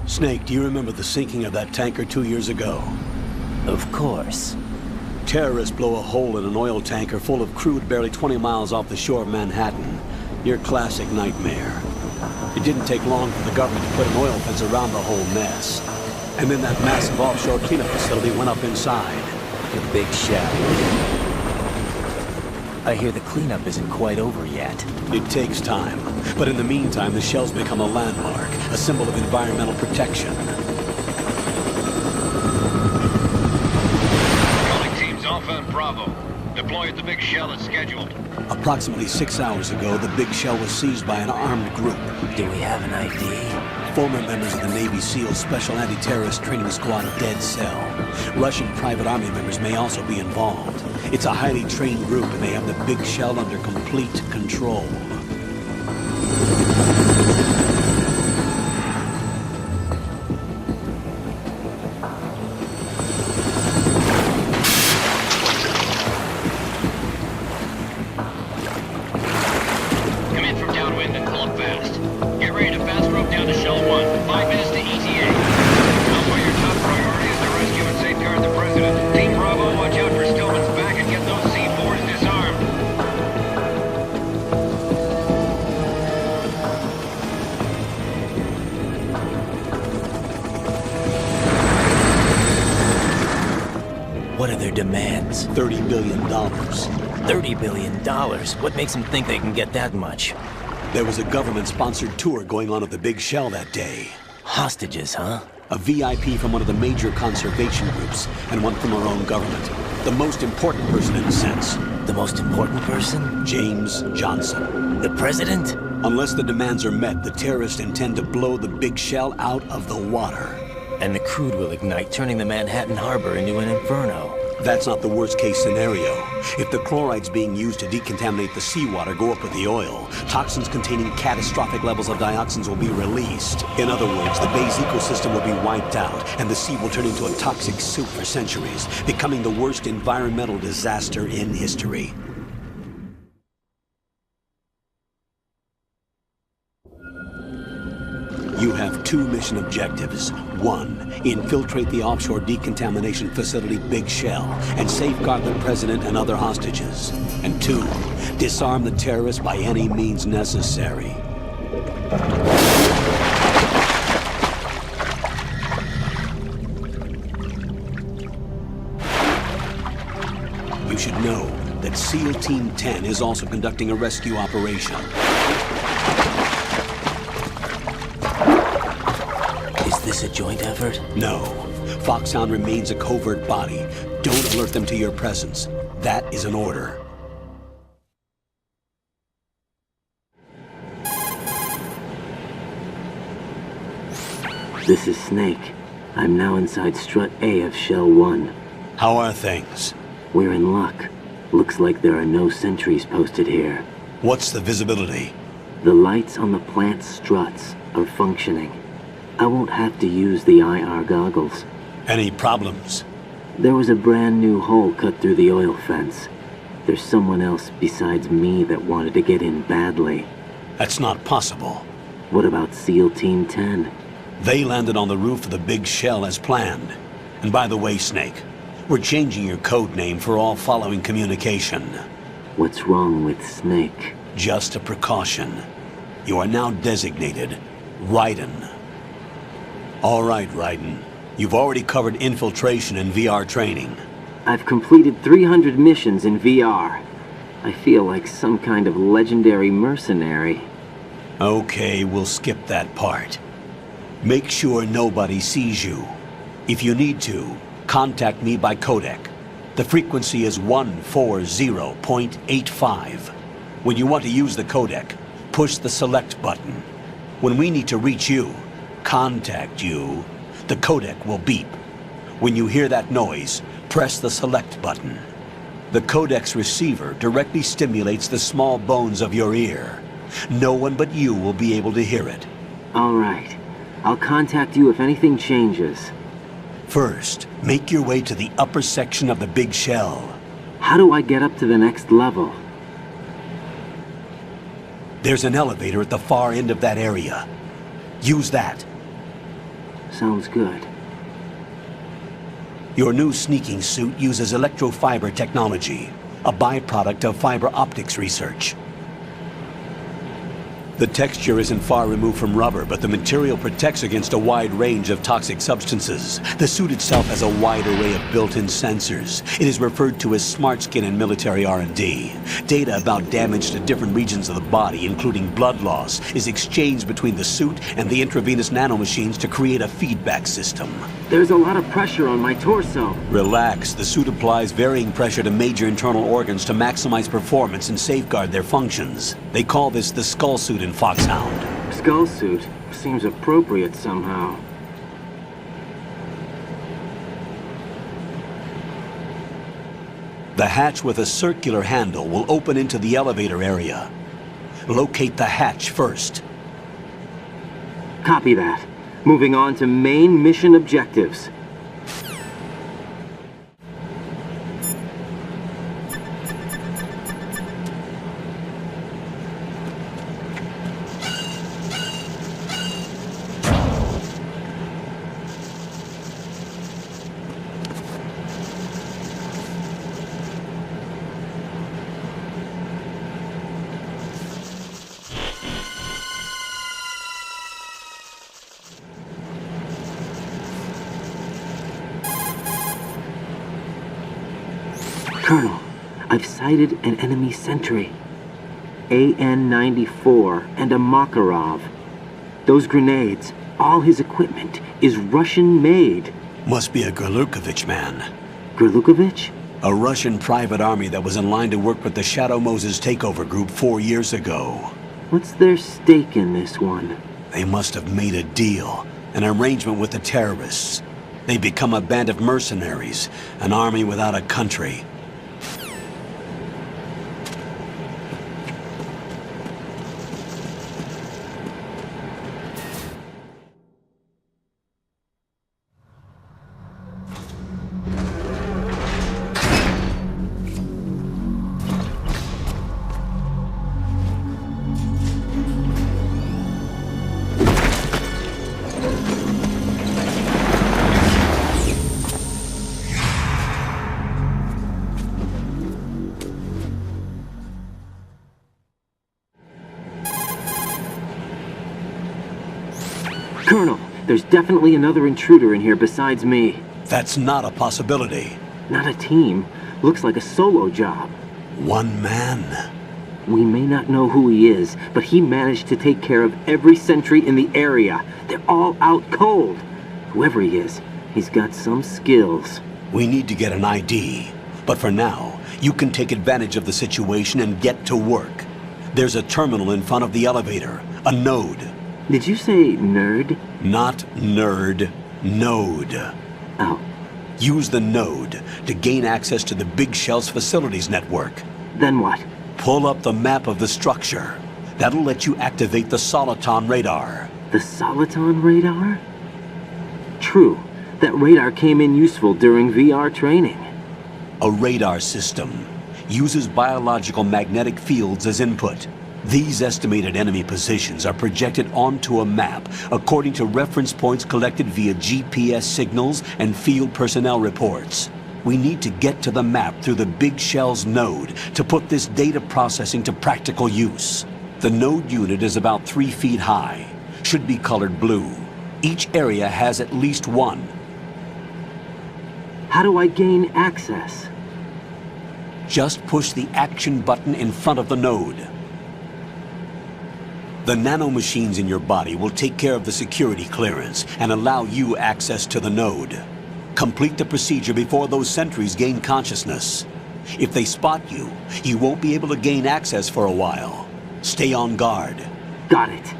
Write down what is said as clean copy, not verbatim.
Snake, do you remember the sinking of that tanker 2 years ago? Of course. Terrorists blow a hole in an oil tanker full of crude barely 20 miles off the shore of Manhattan. Your classic nightmare. It didn't take long for the government to put an oil fence around the whole mess. And then that massive offshore cleanup facility went up inside. The big shell. I hear the cleanup isn't quite over yet. It takes time. But in the meantime, the shell's become a landmark, a symbol of environmental protection. Calling teams Alpha and Bravo. Deploy at the big shell as scheduled. Approximately 6 hours ago, the big shell was seized by an armed group. Do we have an ID? Former members of the Navy SEAL Special Anti-Terrorist Training Squad Dead Cell. Russian private army members may also be involved. It's a highly trained group and they have the big shell under complete control. Come in from downwind and pull up fast. Get ready to fast rope down to Shell 1. 5 minutes to ETA. Also, your top priority is to rescue and safeguard the President. Team Bravo, watch out for Stillman's back and get those C4s disarmed. What are their demands? $30 billion. $30 billion? What makes them think they can get that much? There was a government-sponsored tour going on at the big shell that day. Hostages, huh? A VIP from one of the major conservation groups, and one from our own government. The most important person in a sense. The most important person? James Johnson. The president? Unless the demands are met, the terrorists intend to blow the big shell out of the water. And the crude will ignite, turning the Manhattan harbor into an inferno. That's not the worst-case scenario. If the chlorides being used to decontaminate the seawater go up with the oil, toxins containing catastrophic levels of dioxins will be released. In other words, the bay's ecosystem will be wiped out, and the sea will turn into a toxic soup for centuries, becoming the worst environmental disaster in history. You have 2 mission objectives. 1, infiltrate the offshore decontamination facility Big Shell and safeguard the president and other hostages. And 2, disarm the terrorists by any means necessary. You should know that SEAL Team 10 is also conducting a rescue operation. Is this a joint effort? No. Foxhound remains a covert body. Don't alert them to your presence. That is an order. This is Snake. I'm now inside Strut A of Shell 1. How are things? We're in luck. Looks like there are no sentries posted here. What's the visibility? The lights on the plant's struts are functioning. I won't have to use the IR goggles. Any problems? There was a brand new hole cut through the oil fence. There's someone else besides me that wanted to get in badly. That's not possible. What about SEAL Team 10? They landed on the roof of the Big Shell as planned. And by the way, Snake, we're changing your code name for all following communication. What's wrong with Snake? Just a precaution. You are now designated Raiden. All right, Raiden. You've already covered infiltration and VR training. I've completed 300 missions in VR. I feel like some kind of legendary mercenary. Okay, we'll skip that part. Make sure nobody sees you. If you need to, contact me by codec. The frequency is 140.85. When you want to use the codec, push the select button. When we need to reach you, contact you, the codec will beep. When you hear that noise, press the select button. The codec's receiver directly stimulates the small bones of your ear. No one but you will be able to hear it. All right. I'll contact you if anything changes. First, make your way to the upper section of the Big Shell. How do I get up to the next level? There's an elevator at the far end of that area. Use that. Sounds good. Your new sneaking suit uses electrofiber technology, a byproduct of fiber optics research. The texture isn't far removed from rubber, but the material protects against a wide range of toxic substances. The suit itself has a wide array of built-in sensors. It is referred to as smart skin in military R&D. Data about damage to different regions of the body, including blood loss, is exchanged between the suit and the intravenous nanomachines to create a feedback system. There's a lot of pressure on my torso. Relax. The suit applies varying pressure to major internal organs to maximize performance and safeguard their functions. They call this the skull suit in Foxhound. Skull suit seems appropriate somehow. The hatch with a circular handle will open into the elevator area. Locate the hatch first. Copy that. Moving on to main mission objectives. Colonel, I've sighted an enemy sentry. AN-94 and a Makarov. Those grenades, all his equipment, is Russian-made. Must be a Gorlukovich man. Gorlukovich? A Russian private army that was in line to work with the Shadow Moses takeover group 4 years ago. What's their stake in this one? They must have made a deal, an arrangement with the terrorists. They become a band of mercenaries, an army without a country. Colonel, there's definitely another intruder in here besides me. That's not a possibility. Not a team. Looks like a solo job. One man. We may not know who he is, but he managed to take care of every sentry in the area. They're all out cold. Whoever he is, he's got some skills. We need to get an ID. But for now, you can take advantage of the situation and get to work. There's a terminal in front of the elevator. A node. Did you say nerd? Not nerd. Node. Oh. Use the node to gain access to the Big Shell's facilities network. Then what? Pull up the map of the structure. That'll let you activate the Soliton radar. The Soliton radar? True. That radar came in useful during VR training. A radar system uses biological magnetic fields as input. These estimated enemy positions are projected onto a map according to reference points collected via GPS signals and field personnel reports. We need to get to the map through the Big Shell's node to put this data processing to practical use. The node unit is about 3 feet high, should be colored blue. Each area has at least one. How do I gain access? Just push the action button in front of the node. The nanomachines in your body will take care of the security clearance and allow you access to the node. Complete the procedure before those sentries gain consciousness. If they spot you, you won't be able to gain access for a while. Stay on guard. Got it.